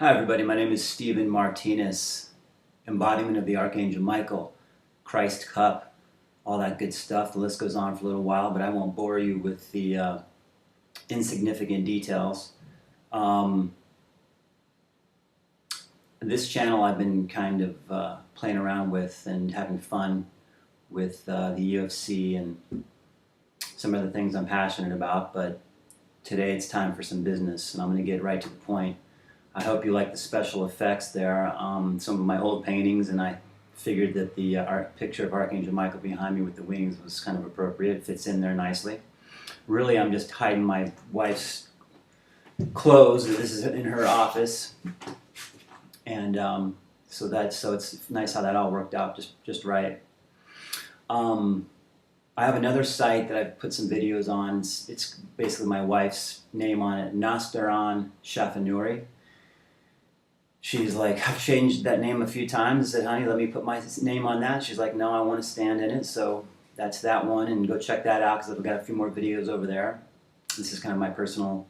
Hi everybody, my name is Stephen Martinez, Embodiment of the Archangel Michael, Christ Cup, all that good stuff. The list goes on for a little while, but I won't bore you with the insignificant details. This channel I've been kind of playing around with and having fun with the UFC and some of the things I'm passionate about, but today it's time for some business and I'm going to get right to the point. I hope you like the special effects there. Some of my old paintings, and I figured that the picture of Archangel Michael behind me with the wings was kind of appropriate. It fits in there nicely. Really, I'm just hiding my wife's clothes. This is in her office, and so it's nice how that all worked out just right. I have another site that I've put some videos on. It's basically my wife's name on it, Nastaran Shafanuri. She's like, I've changed that name a few times. I said, honey, let me put my name on that. She's like, no, I want to stand in it. So that's that one, and go check that out because I've got a few more videos over there. This is kind of my personal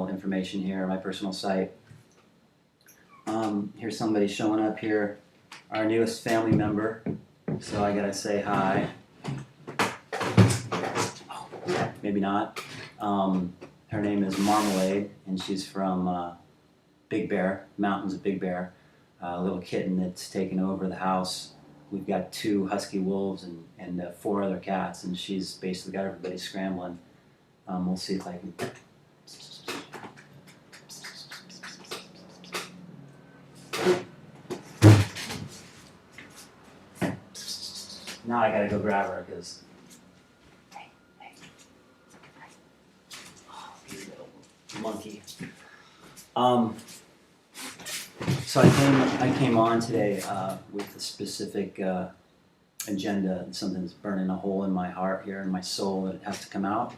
information here, my personal site. Here's somebody showing up here, our newest family member. So I gotta say hi. Maybe not. Her name is Marmalade, and she's from Big Bear, mountains of Big Bear, a little kitten that's taken over the house. We've got 2 husky wolves and 4 other cats, and she's basically got everybody scrambling. We'll see if I can. Now I gotta go grab her because. Hey. Oh, you little monkey. So I came on today with a specific agenda, something that's burning a hole in my heart here, in my soul, that it has to come out.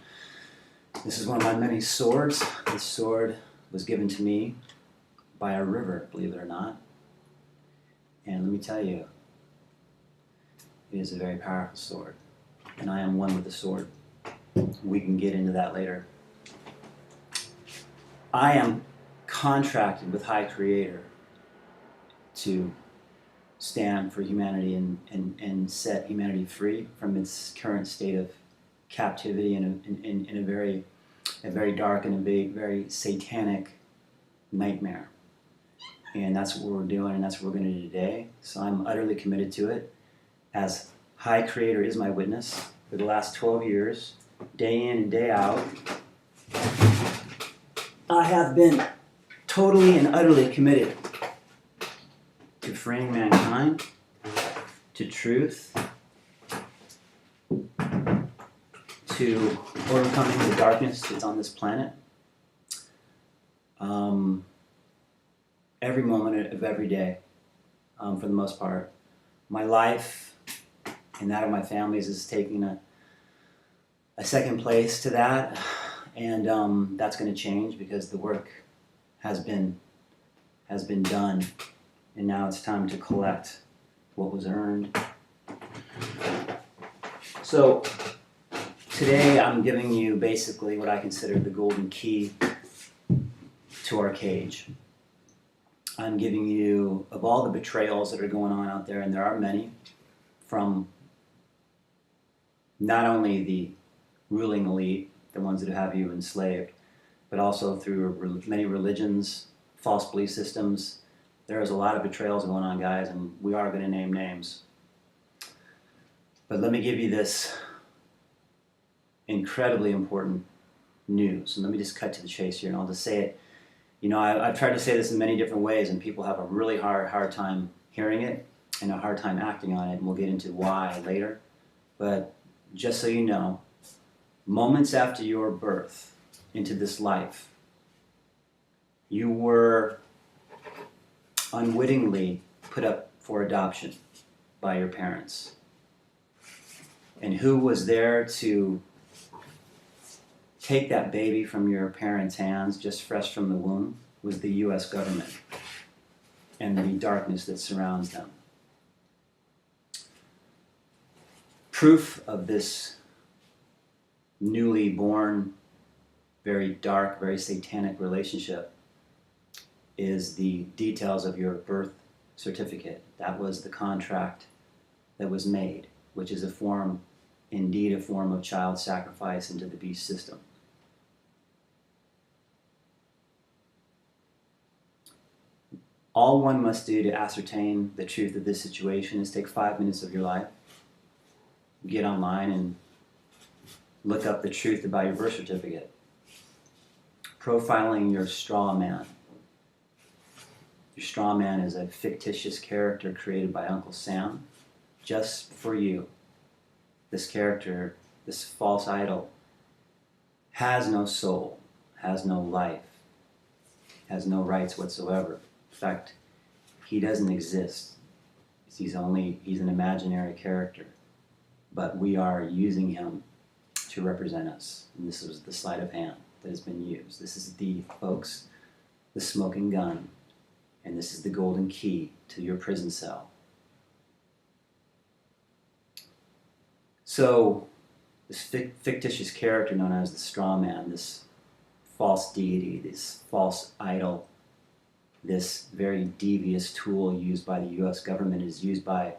This is one of my many swords. This sword was given to me by a river, believe it or not. And let me tell you, it is a very powerful sword. And I am one with the sword. We can get into that later. I am contracted with High Creator to stand for humanity and set humanity free from its current state of captivity in a very dark and a very satanic nightmare. And that's what we're doing, and that's what we're going to do today. So I'm utterly committed to it. As High Creator is my witness, for the last 12 years, day in and day out, I have been totally and utterly committed to freeing mankind, to truth, to overcoming the darkness that's on this planet. Every moment of every day, for the most part. My life and that of my family's is taking a second place to that, and that's going to change because the work has been done, and now it's time to collect what was earned. So today I'm giving you basically what I consider the golden key to our cage. I'm giving you, of all the betrayals that are going on out there, and there are many, from not only the ruling elite, the ones that have you enslaved, but also through many religions, false belief systems. There is a lot of betrayals going on, guys, and we are going to name names. But let me give you this incredibly important news, and let me just cut to the chase here, and I'll just say it. You know, I've tried to say this in many different ways, and people have a really hard time hearing it and a hard time acting on it, and we'll get into why later. But just so you know, moments after your birth into this life, you were unwittingly put up for adoption by your parents. And who was there to take that baby from your parents' hands, just fresh from the womb, was the U.S. government and the darkness that surrounds them. Proof of this newly born, very dark, very satanic relationship is the details of your birth certificate. That was the contract that was made, which is indeed a form of child sacrifice into the beast system. All one must do to ascertain the truth of this situation is take 5 minutes of your life, get online and look up the truth about your birth certificate. Profiling your straw man. Your straw man is a fictitious character created by Uncle Sam just for you. This character, this false idol, has no soul, has no life, has no rights whatsoever. In fact, he doesn't exist. He's an imaginary character. But we are using him to represent us. And this is the sleight of hand that has been used. This is folks, the smoking gun. And this is the golden key to your prison cell. So, this fictitious character known as the straw man, this false deity, this false idol, this very devious tool used by the U.S. government is used by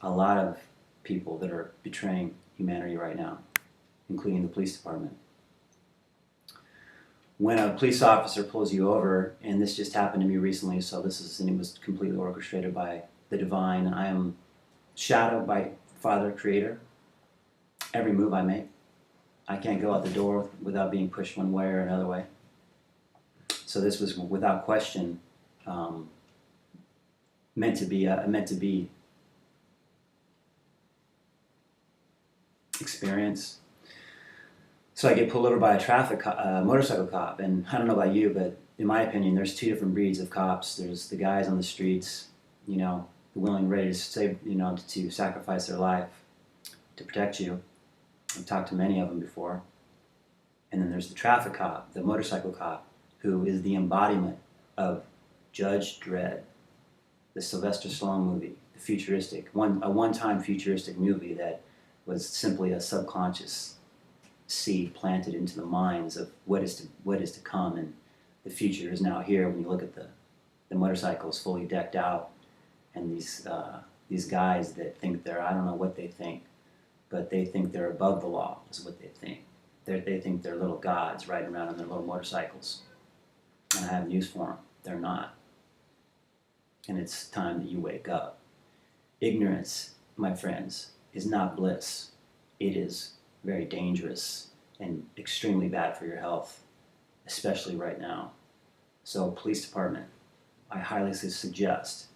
a lot of people that are betraying humanity right now, including the police department. When a police officer pulls you over, and this just happened to me recently, so it was completely orchestrated by the divine. I am shadowed by Father Creator. Every move I make, I can't go out the door without being pushed one way or another way. So this was without question meant to be experience. So I get pulled over by a motorcycle cop, and I don't know about you, but in my opinion, there's two different breeds of cops. There's the guys on the streets, willing, ready to to sacrifice their life to protect you. I've talked to many of them before. And then there's the traffic cop, the motorcycle cop, who is the embodiment of Judge Dredd, the Sylvester Stallone movie, the futuristic, a one-time futuristic movie that was simply a subconscious seed planted into the minds of what is to come, and the future is now here. When you look at the motorcycles fully decked out, and these guys that think I don't know what they think, but they think they're above the law is what they think. They think they're little gods riding around on their little motorcycles. And I have news for them. They're not. And it's time that you wake up. Ignorance, my friends, is not bliss. It is very dangerous and extremely bad for your health, especially right now. So, police department, I highly suggest,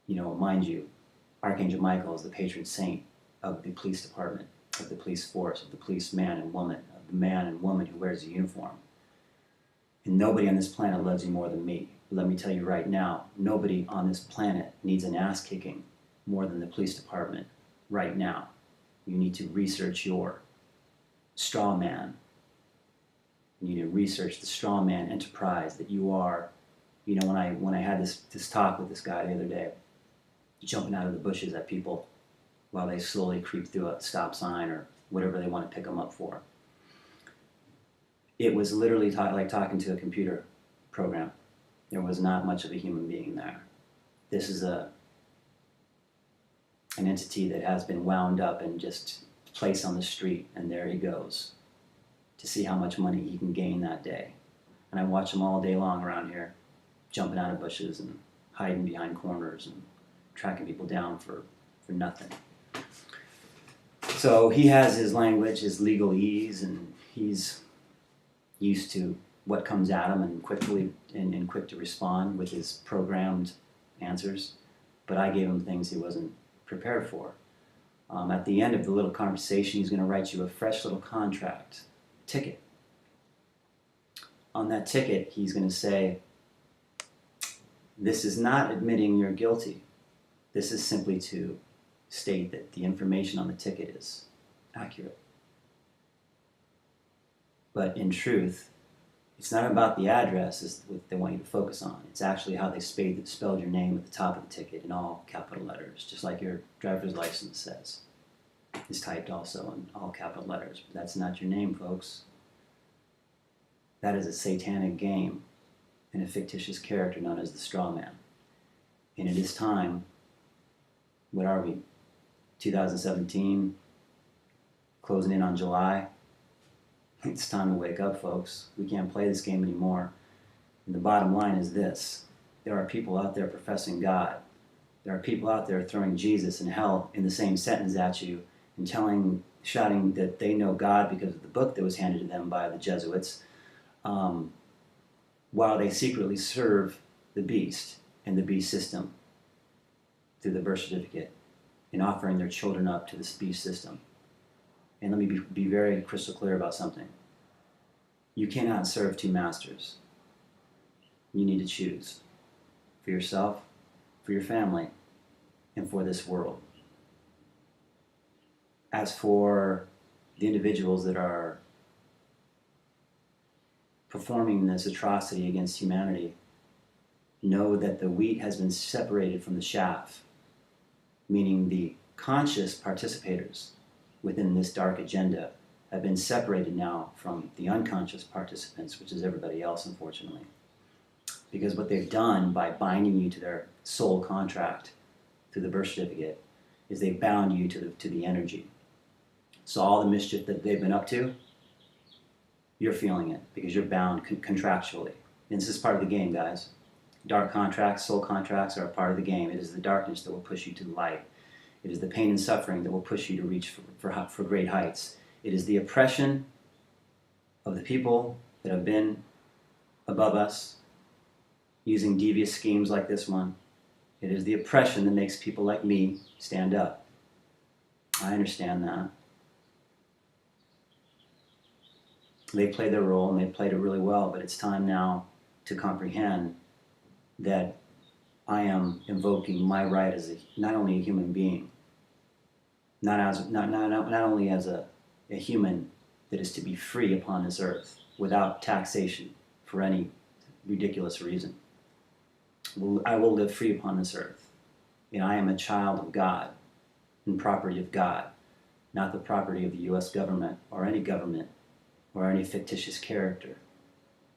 mind you, Archangel Michael is the patron saint of the police department, of the police force, of the police man and woman, of the man and woman who wears a uniform. And nobody on this planet loves you more than me. Let me tell you right now, nobody on this planet needs an ass kicking more than the police department right now. You need to research your straw man. You need to research the straw man enterprise that you are. When I had this talk with this guy the other day, jumping out of the bushes at people while they slowly creep through a stop sign or whatever they want to pick them up for. It was literally like talking to a computer program. There was not much of a human being there. This is an entity that has been wound up and just placed on the street, and there he goes to see how much money he can gain that day. And I watch him all day long around here, jumping out of bushes and hiding behind corners and tracking people down for nothing. So he has his language, his legalese, and he's used to what comes at him and quick to respond with his programmed answers. But I gave him things he wasn't prepared for. At the end of the little conversation, he's going to write you a fresh little contract, ticket. On that ticket, he's going to say, this is not admitting you're guilty. This is simply to state that the information on the ticket is accurate. But in truth, it's not about the address is what they want you to focus on. It's actually how they spelled your name at the top of the ticket in all capital letters, just like your driver's license says. It's typed also in all capital letters. But that's not your name, folks. That is a satanic game. and a fictitious character known as the straw man. And it is time, what are we, 2017, closing in on July. It's time to wake up, folks. We can't play this game anymore. And the bottom line is this. There are people out there professing God. There are people out there throwing Jesus and hell in the same sentence at you and shouting that they know God because of the book that was handed to them by the Jesuits, while they secretly serve the beast and the beast system through the birth certificate and offering their children up to this beast system. And let me be very crystal clear about something. You cannot serve two masters. You need to choose for yourself, for your family, and for this world. As for the individuals that are performing this atrocity against humanity, know that the wheat has been separated from the chaff, meaning the conscious participators within this dark agenda have been separated now from the unconscious participants, which is everybody else, unfortunately. Because what they've done by binding you to their soul contract through the birth certificate is they've bound you to the energy. So all the mischief that they've been up to, you're feeling it because you're bound contractually. And this is part of the game, guys. Dark contracts, soul contracts are a part of the game. It is the darkness that will push you to the light. It is the pain and suffering that will push you to reach for great heights. It is the oppression of the people that have been above us, using devious schemes like this one. It is the oppression that makes people like me stand up. I understand that. They played their role and they played it really well, but it's time now to comprehend that I am invoking my right as not only a human being, not only as a human that is to be free upon this earth without taxation for any ridiculous reason. I will live free upon this earth. And I am a child of God and property of God, not the property of the U.S. government or any fictitious character.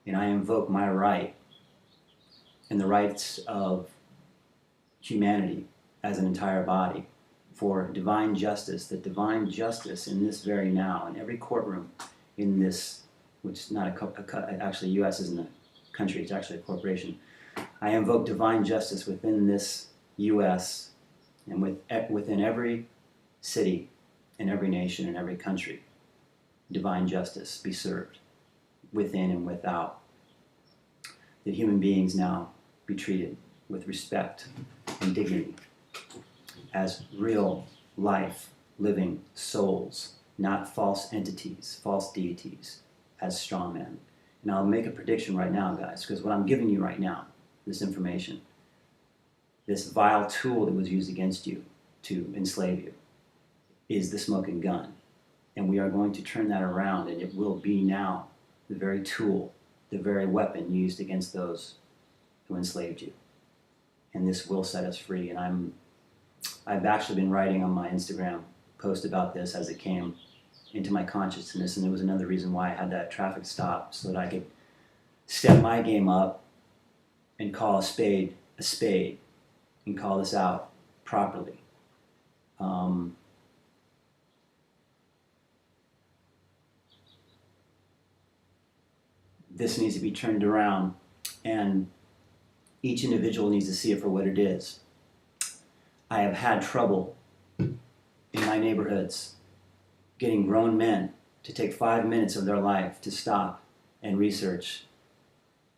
And I invoke my right and the rights of humanity as an entire body for divine justice, that divine justice in this very now, in every courtroom in this, which is not actually U.S. isn't a country, it's actually a corporation. I invoke divine justice within this U.S. and within every city, in every nation, in every country. Divine justice be served within and without. That human beings now be treated with respect and dignity as real life living souls, not false entities, false deities, as straw men. And I'll make a prediction right now, guys, because what I'm giving you right now, this information, this vile tool that was used against you to enslave you, is the smoking gun. And we are going to turn that around, and it will be now the very tool, the very weapon used against those who enslaved you. And this will set us free. And I've actually been writing on my Instagram post about this as it came into my consciousness, and it was another reason why I had that traffic stop, so that I could step my game up and call a spade, and call this out properly. This needs to be turned around, and each individual needs to see it for what it is. I have had trouble in my neighborhoods getting grown men to take 5 minutes of their life to stop and research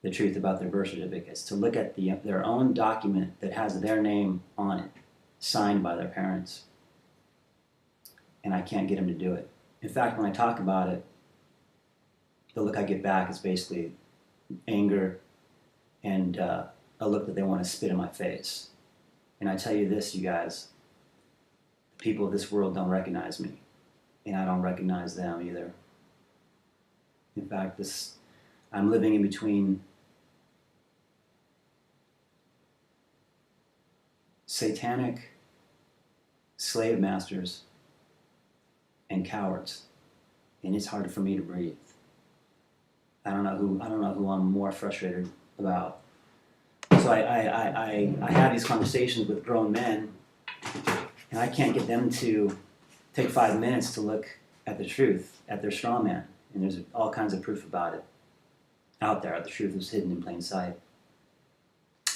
the truth about their birth certificates, to look at their own document that has their name on it, signed by their parents. And I can't get them to do it. In fact, when I talk about it, the look I get back is basically anger and a look that they want to spit in my face. And I tell you this, you guys, the people of this world don't recognize me, and I don't recognize them either. In fact, I'm living in between satanic slave masters and cowards, and it's hard for me to breathe. I don't know who I'm more frustrated about. So I have these conversations with grown men, and I can't get them to take 5 minutes to look at the truth, at their straw man. And there's all kinds of proof about it out there. The truth is hidden in plain sight.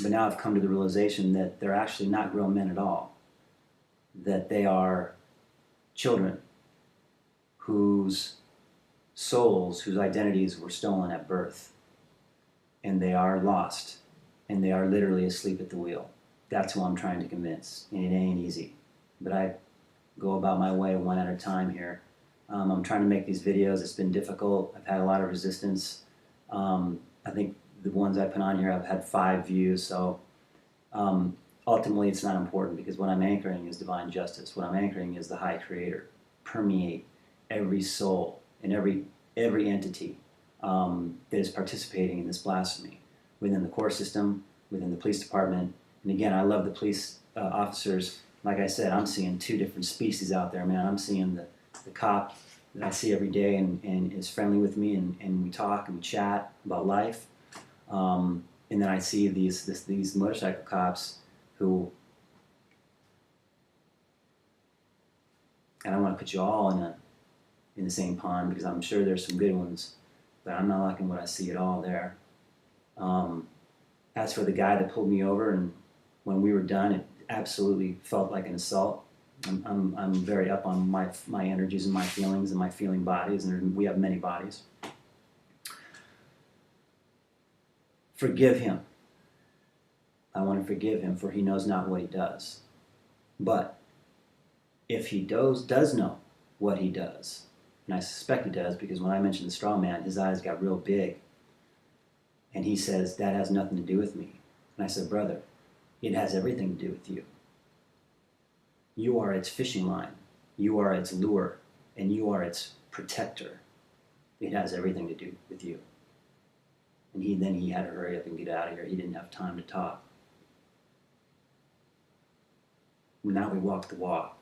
But now I've come to the realization that they're actually not grown men at all. That they are children whose souls, whose identities were stolen at birth. And they are lost. And they are literally asleep at the wheel. That's who I'm trying to convince. And it ain't easy. But I go about my way one at a time here. I'm trying to make these videos. It's been difficult. I've had a lot of resistance. I think the ones I put on here, I've had 5 views. So ultimately, it's not important because what I'm anchoring is divine justice. What I'm anchoring is the high creator. Permeate every soul and every entity that is participating in this blasphemy within the court system, within the police department. And again, I love the police officers. Like I said, I'm seeing 2 different species out there, man. I'm seeing the cop that I see every day and is friendly with me, and we talk and we chat about life. And then I see these motorcycle cops who, and I want to put you all in the same pond because I'm sure there's some good ones, but I'm not liking what I see at all there. As for the guy that pulled me over, and when we were done, it absolutely felt like an assault. I'm very up on my energies and my feelings and my feeling bodies, and we have many bodies. Forgive him. I want to forgive him, for he knows not what he does. But if he does know what he does, and I suspect he does because when I mentioned the straw man, his eyes got real big. And he says, that has nothing to do with me. And I said, brother, it has everything to do with you. You are its fishing line. You are its lure. And you are its protector. It has everything to do with you. And he had to hurry up and get out of here. He didn't have time to talk. Now we walk the walk.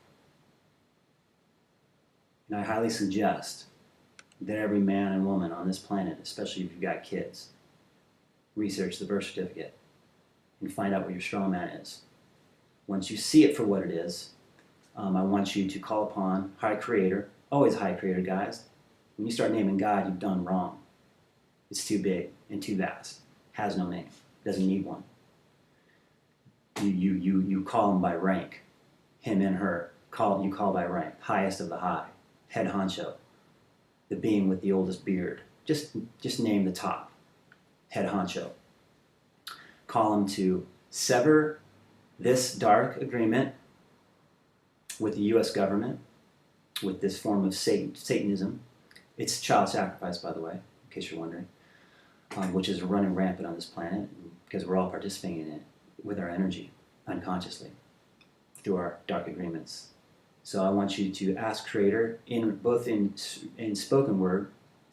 And I highly suggest that every man and woman on this planet, especially if you've got kids, research the birth certificate and find out what your straw man is. Once you see it for what it is, I want you to call upon High Creator. Always High Creator, guys. When you start naming God, you've done wrong. It's too big and too vast. Has no name. Doesn't need one. You call him by rank. Him and her. You call by rank. Highest of the high. Head honcho. The being with the oldest beard. Just name the top. Head honcho. Call him to sever this dark agreement with the U.S. government, with this form of Satanism. It's child sacrifice, by the way, in case you're wondering, which is running rampant on this planet because we're all participating in it with our energy, unconsciously, through our dark agreements. So I want you to ask Creator, both in spoken word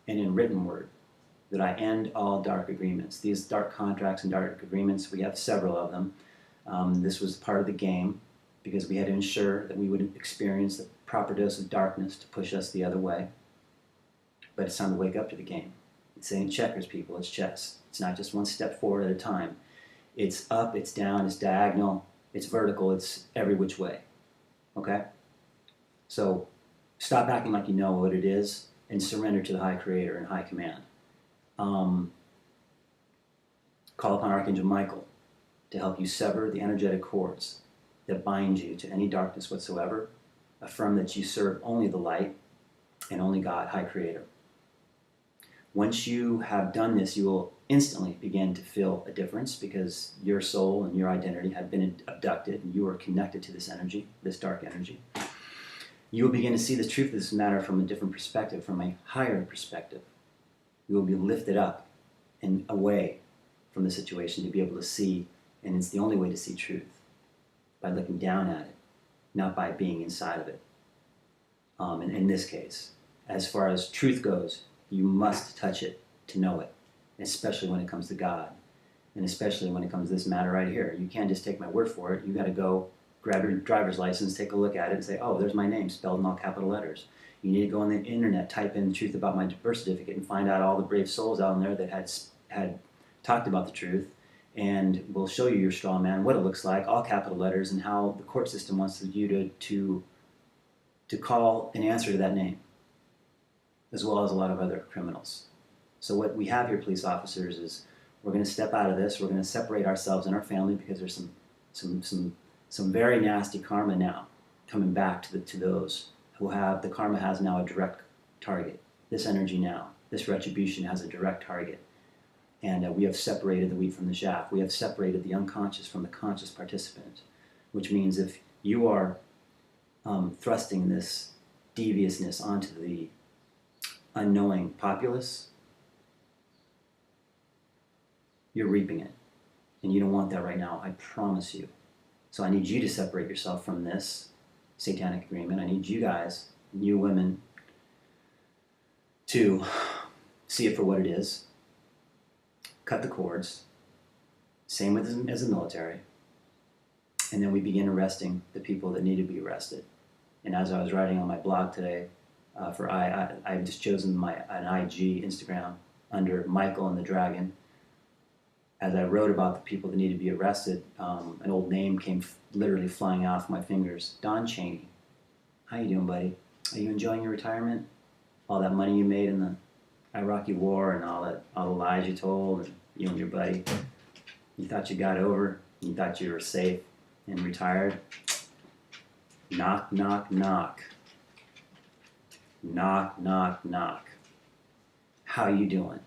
and in written word, that I end all dark agreements. These dark contracts and dark agreements, we have several of them. This was part of the game because we had to ensure that we would experience the proper dose of darkness to push us the other way. But it's time to wake up to the game. It's ain't checkers, people, it's chess. It's not just one step forward at a time. It's up, it's down, it's diagonal, it's vertical, it's every which way. Okay? So stop acting like you know what it is and surrender to the High Creator and High Command. Call upon Archangel Michael to help you sever the energetic cords that bind you to any darkness whatsoever. Affirm that you serve only the light and only God, High Creator. Once you have done this, you will instantly begin to feel a difference because your soul and your identity have been abducted and you are connected to this energy, this dark energy. You will begin to see the truth of this matter from a different perspective, from a higher perspective. You will be lifted up and away from the situation to be able to see, and it's the only way to see truth, by looking down at it, not by being inside of it. And in this case, as far as truth goes, you must touch it to know it, especially when it comes to God, and especially when it comes to this matter right here. You can't just take my word for it. You got to go grab your driver's license, take a look at it, and say, oh, there's my name spelled in all capital letters. You need to go on the internet, type in the truth about my birth certificate, and find out all the brave souls out there that had talked about the truth, and we'll show you your straw man, what it looks like, all capital letters, and how the court system wants you to call an answer to that name, as well as a lot of other criminals. So what we have here, police officers, is we're going to step out of this. We're going to separate ourselves and our family, because there's some very nasty karma now coming back to those who have, the karma has now a direct target. This energy now, this retribution has a direct target. And we have separated the wheat from the chaff. We have separated the unconscious from the conscious participant, which means if you are thrusting this deviousness onto the unknowing populace, you're reaping it. And you don't want that right now, I promise you. So I need you to separate yourself from this satanic agreement. I need you guys, you women, to see it for what it is. Cut the cords. Same with as the military. And then we begin arresting the people that need to be arrested. And as I was writing on my blog today, I've just chosen an IG Instagram under Michael and the Dragon. As I wrote about the people that need to be arrested, an old name came literally flying off my fingers. Don Chaney. How you doing, buddy? Are you enjoying your retirement? All that money you made in the Iraqi war and all the lies you told, and you and your buddy. You thought you got over. You thought you were safe and retired. Knock, knock, knock. Knock, knock, knock. How you doing?